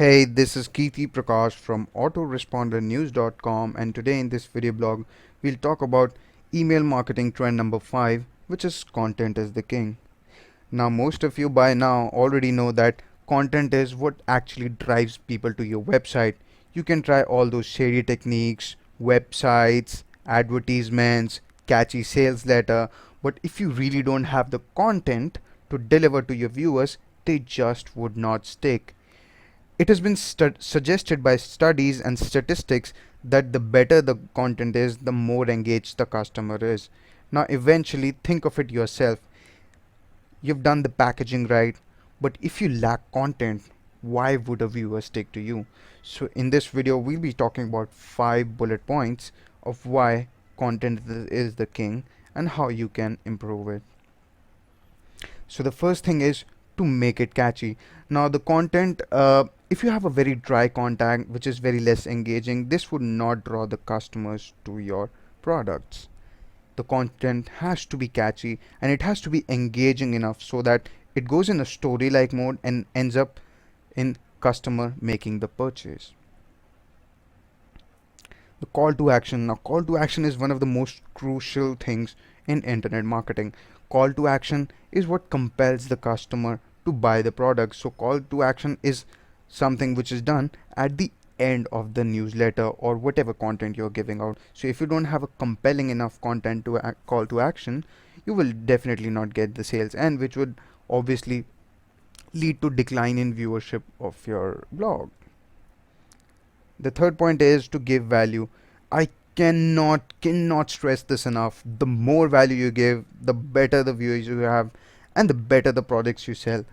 Hey, this is Kirti Prakash from AutoResponderNews.com, and today in this video blog, we'll talk about email marketing trend number 5, which is content is the king. Now, most of you by now already know that content is what actually drives people to your website. You can try all those shady techniques, websites, advertisements, catchy sales letter, but if you really don't have the content to deliver to your viewers, they just would not stick. It has been suggested by studies and statistics that the better the content is, the more engaged the customer is. Now, eventually, think of it yourself. You've done the packaging right, but if you lack content, why would a viewer stick to you? So, in this video, we'll be talking about 5 bullet points of why content is the king and how you can improve it. So the first thing is to make it catchy. Now the content, if you have a very dry content which is very less engaging, this would not draw the customers to your products. The content has to be catchy and it has to be engaging enough so that it goes in a story like mode and ends up in customer making the purchase. The call to action. Now call to action is one of the most crucial things in internet marketing. Call to action is what compels the customer to buy the product. So call to action is something which is done at the end of the newsletter or whatever content you're giving out. So if you don't have a compelling enough content to call to action, you will definitely not get the sales, and which would obviously lead to decline in viewership of your blog. The third point is to give value. I cannot stress this enough. The more value you give, the better the viewers you have and the better the products you sell.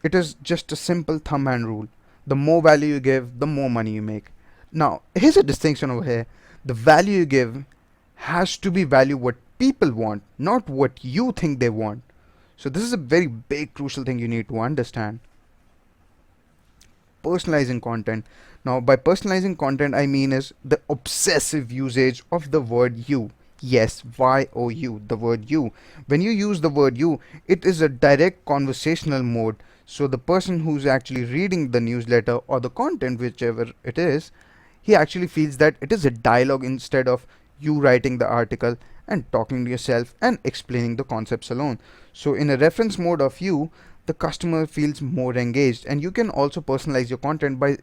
It is just a simple thumb and rule. The more value you give, the more money you make. Now, here's a distinction over here. The value you give has to be value what people want, not what you think they want. So this is a very big crucial thing you need to understand. Personalizing content. Now, by personalizing content, I mean is the obsessive usage of the word you. Yes, you, the word you. When you use the word you, it is a direct conversational mode. So the person who's actually reading the newsletter or the content, whichever it is, he actually feels that it is a dialogue instead of you writing the article and talking to yourself and explaining the concepts alone. So in a reference mode of you, the customer feels more engaged, and you can also personalize your content by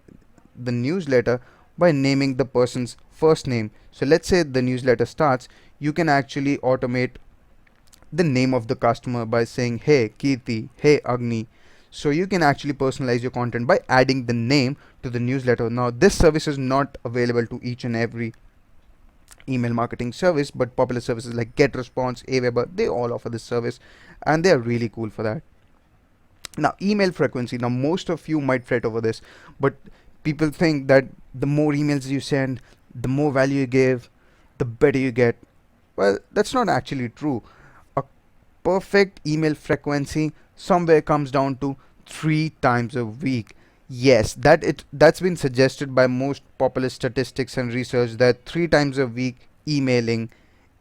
the newsletter by naming the person's first name. So let's say the newsletter starts, you can actually automate the name of the customer by saying, hey Kirti, hey Agni. So you can actually personalize your content by adding the name to the newsletter. Now this service is not available to each and every email marketing service, but popular services like GetResponse, Aweber, they all offer this service and they are really cool for that. Now email frequency. Now most of you might fret over this, but people think that the more emails you send, the more value you give, the better you get. Well, that's not actually true. A perfect email frequency somewhere comes down to 3 times a week. Yes, that's been suggested by most popular statistics and research that 3 times a week emailing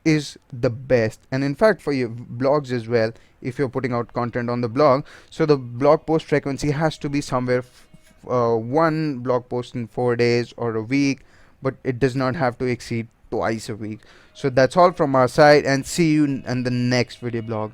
is the best. And in fact, for your blogs as well, if you're putting out content on the blog, so the blog post frequency has to be somewhere one blog post in 4 days or a week, but it does not have to exceed twice a week. So that's all from our side, and see you in the next video blog.